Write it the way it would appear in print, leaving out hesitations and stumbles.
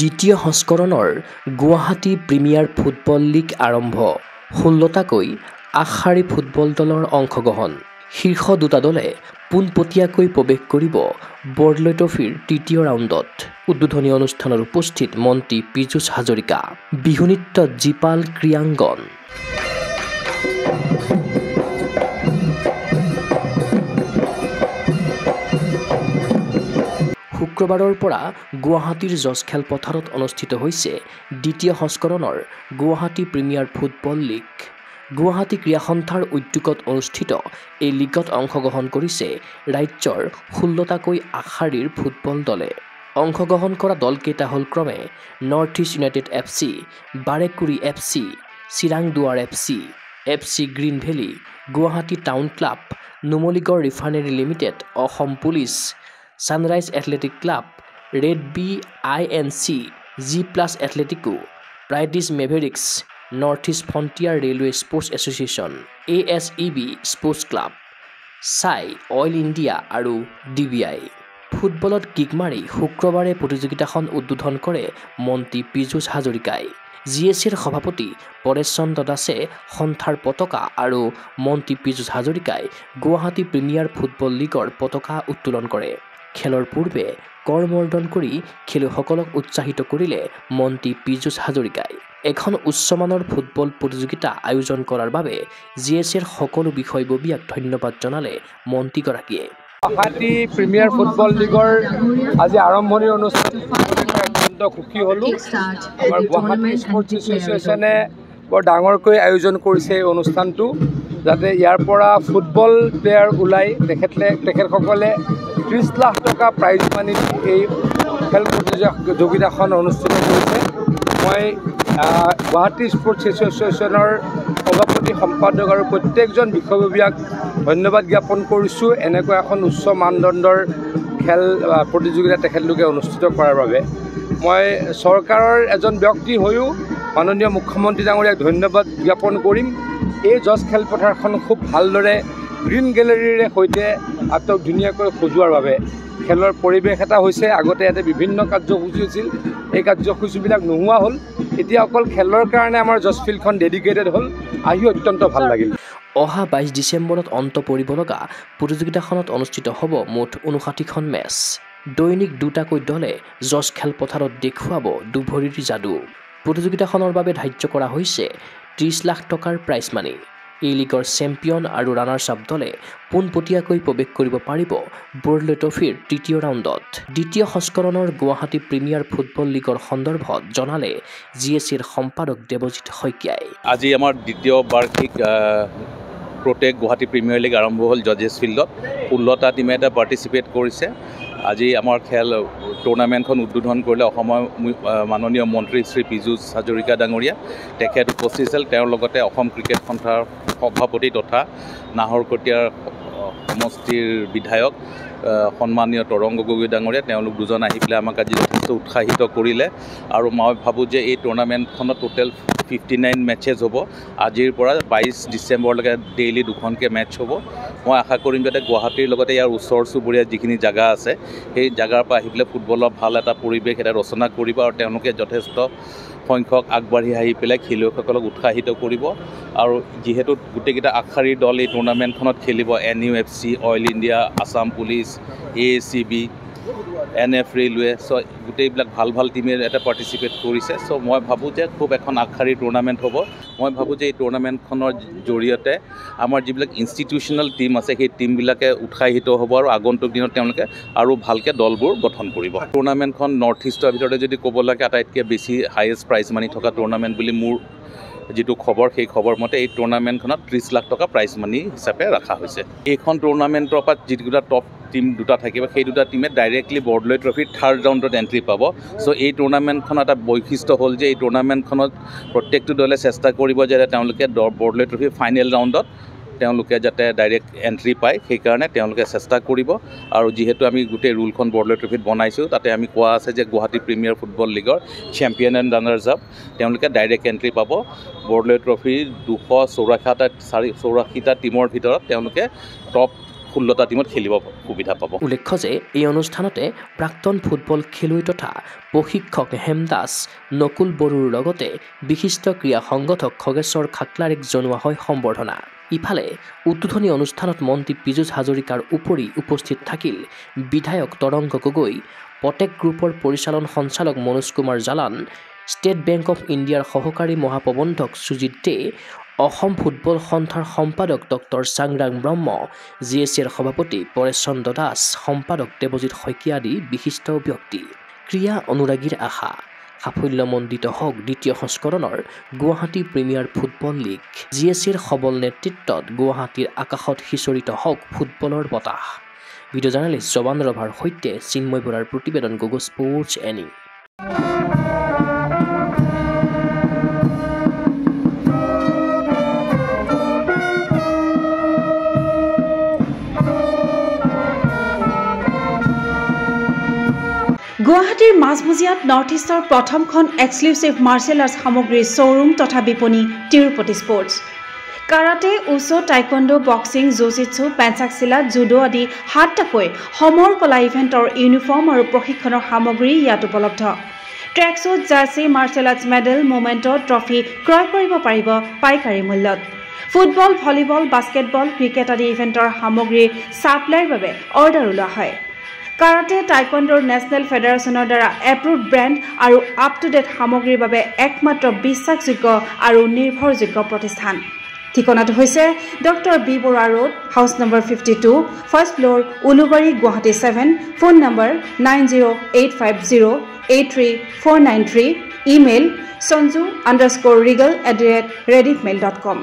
দ্বিতীয় সংস্কৰণৰ Guwahati premier football league আৰম্ভ। 16টাকৈ আগশাৰী ফুটবল দলৰ অংশগ্ৰহণ। শীৰ্ষ দুটা দলে পোনপটীয়াকৈ প্ৰৱেশ কৰিব বৰদলৈ ট্ৰফীৰ তৃতীয় ৰাউণ্ডত। উদ্বোধনী অনুষ্ঠানত উপস্থিত মন্ত্ৰী পীযুষ হাজৰিকা। বিহু নৃত্যত জীপাল ক্ৰীড়াংগন। শুক্ৰবাৰৰ পৰা গুৱাহাটীৰ জজ খেলপথাৰত অনুষ্ঠিত হৈছে দ্বিতীয় সংস্কৰণৰ Guwahati premier football league. Guwahati ক্ৰীড়া সন্থাৰ উদ্যোগত অনুষ্ঠিত এই লীগত অংশগ্ৰহণ কৰিছে ৰাজ্যৰ 16টাকৈ আগশাৰীৰ ফুটবল দলে। অংশগ্ৰহণ কৰা দলকেইটা হ'ল ক্ৰমে north east united FC, Barekuri FC, Chirangduar FC green valley, Guwahati town club, Numaligarh refinery limited, Assam police, sunrise athletic club, red B INC, G+ athletico, prides mavericks, north east frontier railway sports association, ASEB sports club, চাই oil India আৰু DBI। ফুটবলত kick মাৰি শুক্ৰবাৰে প্ৰতিযোগিতাখন উদ্বোধন কৰে মন্ত্ৰী পীযুষ হাজৰিকাই। GSCৰ সভাপতি পৰেশ চন্দ্ৰ দাসে সন্থাৰ পতাকা আৰু মন্ত্ৰী পীযুষ হাজৰিকাই গুৱাহাটী প্ৰিমিয়াৰ ফুটবল লীগৰ পতাকা উত্তোলন কৰে। খেলৰ পূৰ্বে কৰমৰ্দন কৰি খেলুৱৈসকলক উৎসাহিত কৰিলে মন্ত্ৰী পীযুষ হাজৰিকাই। এখন উচ্চমানৰ ফুটবল প্ৰতিযোগিতা আয়োজন কৰাৰ বাবে GSCৰ সকলো বিষয়ববীয়াক ধন্যবাদ জনালে মন্ত্ৰীগৰাকীয়ে। গুৱাহাটী প্ৰিমিয়াৰ ফুটবল লীগৰ আজি আৰম্ভণি অনুষ্ঠান অত্যন্ত সুখী হ'লোঁ। আমাৰ গুৱাহাটী স্পৰ্টছ এছ'চিয়েশ্যনে বৰ ডাঙৰকৈ আয়োজন কৰিছে এই অনুষ্ঠানটো, যাতে ইয়াৰ পৰা ফুটবল প্লেয়াৰ ওলাই তেখেতসকলে 30 লাখ টকা প্ৰাইজ মানি এই খেল প্ৰতিযোগিতাখন অনুষ্ঠিত কৰিছে। মই গুৱাহাটী স্পৰ্টছ এছ'চিয়েশ্যনৰ সভাপতি সম্পাদক আৰু প্ৰত্যেকজন বিষয়ববীয়াক ধন্যবাদ জ্ঞাপন কৰিছোঁ এনেকুৱা এখন উচ্চ মানদণ্ডৰ খেল প্ৰতিযোগিতা তেখেতলোকে অনুষ্ঠিত কৰাৰ বাবে। মই চৰকাৰৰ এজন ব্যক্তি হৈও মাননীয় মুখ্যমন্ত্ৰী ডাঙৰীয়াক ধন্যবাদ জ্ঞাপন কৰিম। এই জজ খেলপথাৰখন খুব ভালদৰে গ্ৰীণ গেলেৰীৰে সৈতে আটক ধুনীয়াকৈ সজোৱাৰ বাবে খেলৰ পৰিৱেশ এটা হৈছে। আগতে ইয়াতে বিভিন্ন কাৰ্যসূচী আছিল, এই কাৰ্যসূচীবিলাক নোহোৱা হ'ল। এতিয়া অকল খেলৰ কাৰণে আমাৰ জজ ফিল্ডখন ডেডিকেটেড হ'ল, আহি অত্যন্ত ভাল লাগিল। অহা 22 ডিচেম্বৰত অন্ত পৰিব লগা প্ৰতিযোগিতাখনত অনুষ্ঠিত হ'ব মুঠ 59খন মেচ। দৈনিক দুটাকৈ দলে জজ খেলপথাৰত দেখুৱাব দুভৰিৰ যাদু। প্ৰতিযোগিতাখনৰ বাবে ধাৰ্য কৰা হৈছে 30 লাখ টকাৰ প্ৰাইজ মানি। এই লীগৰ চেম্পিয়ন আৰু ৰানাৰ্ছ আপ দলে পোনপটীয়াকৈ প্ৰৱেশ কৰিব পাৰিব বৰদলৈ ট্ৰফীৰ তৃতীয় ৰাউণ্ডত। দ্বিতীয় সংস্কৰণৰ গুৱাহাটী প্ৰিমিয়াৰ ফুটবল লীগৰ সন্দৰ্ভত জনালে GSCৰ সম্পাদক দেৱজিৎ শইকীয়াই। আজি আমাৰ দ্বিতীয় বাৰ্ষিক প্ৰটেক গুৱাহাটী প্ৰিমিয়াৰ লীগ আৰম্ভ হ'ল জজেছ ফিল্ডত। 16টা টিমে এটা পাৰ্টিচিপেট কৰিছে। আজি আমাৰ খেল টুৰ্ণামেণ্টখন উদ্বোধন কৰিলে অসমৰ মাননীয় মন্ত্ৰী শ্ৰী পীযুষ হাজৰিকা ডাঙৰীয়া। তেখেত উপস্থিত আছিল। তেওঁৰ লগতে অসম ক্ৰিকেট সন্থাৰ সভাপতি তথা নাহৰকটীয়াৰ সমষ্টিৰ বিধায়ক সন্মানীয় তৰংগ গগৈ ডাঙৰীয়া, তেওঁলোক দুজন আহি পেলাই আমাক আজি যথেষ্ট উৎসাহিত কৰিলে। আৰু মই ভাবোঁ যে এই টুৰ্ণামেণ্টখনত টোটেল 59 মেচেছ হ'ব। আজিৰ পৰা 22 ডিচেম্বৰলৈকে ডেইলি দুখনকৈ মেটচ হ'ব। মই আশা কৰিম যাতে গুৱাহাটীৰ লগতে ইয়াৰ ওচৰ চুবুৰীয়া যিখিনি জেগা আছে সেই জেগাৰ পৰা আহি পেলাই ফুটবলৰ ভাল এটা পৰিৱেশ এটা ৰচনা কৰিব আৰু তেওঁলোকে যথেষ্ট সংখ্যক আগবাঢ়ি আহি পেলাই খেলুৱৈসকলক উৎসাহিত কৰিব। আৰু যিহেতু গোটেইকেইটা আগশাৰীৰ দল এই টুৰ্ণামেণ্টখনত খেলিব, NUFC, oil India, Assam police, ASEB, NF railway, চ' গোটেইবিলাক ভাল টিমে এটা পাৰ্টিচিপেট কৰিছে। চ' মই ভাবোঁ যে খুব এখন আগশাৰীৰ টুৰ্ণামেণ্ট হ'ব। মই ভাবোঁ যে এই টুৰ্ণামেণ্টখনৰ জৰিয়তে আমাৰ যিবিলাক ইনষ্টিটিউচনেল টিম আছে সেই টিমবিলাকে উৎসাহিত হ'ব আৰু আগন্তুক দিনত তেওঁলোকে আৰু ভালকৈ দলবোৰ গঠন কৰিব। টুৰ্ণামেণ্টখন নৰ্থ ইষ্টৰ ভিতৰতে যদি ক'ব লাগে আটাইতকৈ বেছি হায়েষ্ট প্ৰাইজ মানি থকা টুৰ্ণামেণ্ট বুলি মোৰ যিটো খবৰ, সেই খবৰ মতে এই টুৰ্ণামেণ্টখনত 30 লাখ টকা প্ৰাইজ মানি হিচাপে ৰখা হৈছে। এইখন টুৰ্ণামেণ্টৰ পৰা যিকেইটা টপ টিম দুটা থাকিব, সেই দুটা টিমে ডাইৰেক্টলি বৰদলৈ ট্ৰফিৰ 3rd ৰাউণ্ডত এণ্ট্ৰি পাব। চ' এই টুৰ্ণামেণ্টখনৰ এটা বৈশিষ্ট্য হ'ল যে এই টুৰ্ণামেণ্টখনত প্ৰত্যেকটো দলে চেষ্টা কৰিব যে তেওঁলোকে বৰদলৈ ট্ৰফিৰ ফাইনেল ৰাউণ্ডত তেওঁলোকে যাতে ডাইৰেক্ট এণ্ট্ৰি পায়, সেইকাৰণে তেওঁলোকে চেষ্টা কৰিব। আৰু যিহেতু আমি গোটেই ৰুলখন বৰদলৈ ট্ৰফিত বনাইছোঁ, তাতে আমি কোৱা আছে যে গুৱাহাটী প্ৰিমিয়াৰ ফুটবল লীগৰ চেম্পিয়ন এণ্ড ৰানাৰ্ছ আপ তেওঁলোকে ডাইৰেক্ট এণ্ট্ৰি পাব। বৰদলৈ ট্ৰফিৰ 284টা টিমৰ ভিতৰত তেওঁলোকে টপ 16টা টিমত খেলিব সুবিধা পাব। উল্লেখ্য যে এই অনুষ্ঠানতে প্ৰাক্তন ফুটবল খেলুৱৈ তথা প্ৰশিক্ষক হেমদাস নকুল বড়োৰ লগতে বিশিষ্ট ক্ৰীড়া সংগঠক খগেশ্বৰ খাকলাৰীক জনোৱা হয় সম্বৰ্ধনা। ইফালে উদ্বোধনী অনুষ্ঠানত মন্ত্ৰী পীযুষ হাজৰিকাৰ উপৰি উপস্থিত থাকিল বিধায়ক তৰংগ গগৈ, পটেক গ্ৰুপৰ পৰিচালন সঞ্চালক Manoj Kumar Jalan, state bank of ইণ্ডিয়াৰ সহকাৰী মহাপ্ৰবন্ধক সুজিত দে, অসম ফুটবল সন্থাৰ সম্পাদক ডক্টৰ চাংৰাং ব্ৰহ্ম, GSCৰ সভাপতি পৰেশ চন্দ্ৰ দাস, সম্পাদক দেৱজিৎ শইকীয়া আদি বিশিষ্ট ব্যক্তি। ক্ৰীড়া অনুৰাগীৰ আশা সাফল্যমণ্ডিত হওক দ্বিতীয় সংস্কৰণৰ গুৱাহাটী প্ৰিমিয়াৰ ফুটবল লীগ। GSCৰ সবল নেতৃত্বত গুৱাহাটীৰ আকাশত সিঁচৰিত হওক ফুটবলৰ বতাহ। ভিডিঅ' জাৰ্নেলিষ্ট জৱান ৰভাৰ সৈতে চিন্ময় বৰাৰ প্ৰতিবেদন গুগল স্পৰ্টছ এনি। গুৱাহাটীৰ মাজমজিয়াত নৰ্থ ইষ্টৰ প্ৰথমখন এক্সক্লুচিভ মাৰ্চেল আৰ্টছ সামগ্ৰীৰ শ্ব'ৰুম তথা বিপণী Tirupati sports. Karate, wushu, taekwondo, boxing, jujitsu, pencak silat, judo আদি 7টাকৈ সমৰ কলা ইভেণ্টৰ ইউনিফৰ্ম আৰু প্ৰশিক্ষণৰ সামগ্ৰী ইয়াত উপলব্ধ। Tracksuit, jersey, martial arts medal, memento, trophy ক্ৰয় কৰিব পাৰিব পাইকাৰী মূল্যত। ফুটবল, ভলীবল, বাস্কেটবল, ক্ৰিকেট আদি ইভেণ্টৰ সামগ্ৰীৰ ছাপ্লাইৰ বাবে অৰ্ডাৰো লোৱা হয়। কাৰাটে, টাইকোৱাণ্ডোৰ নেশ্যনেল ফেডাৰেশ্যনৰ দ্বাৰা এপ্ৰুভড ব্ৰেণ্ড আৰু আপ টু ডেট সামগ্ৰীৰ বাবে একমাত্ৰ বিশ্বাসযোগ্য আৰু নিৰ্ভৰযোগ্য প্ৰতিষ্ঠান। ঠিকনাটো হৈছে doctor B Barua road, house number 52, first floor, Ulubari, Guwahati 7, phone number 9085083493, email sanju_regal@rediffmail.com।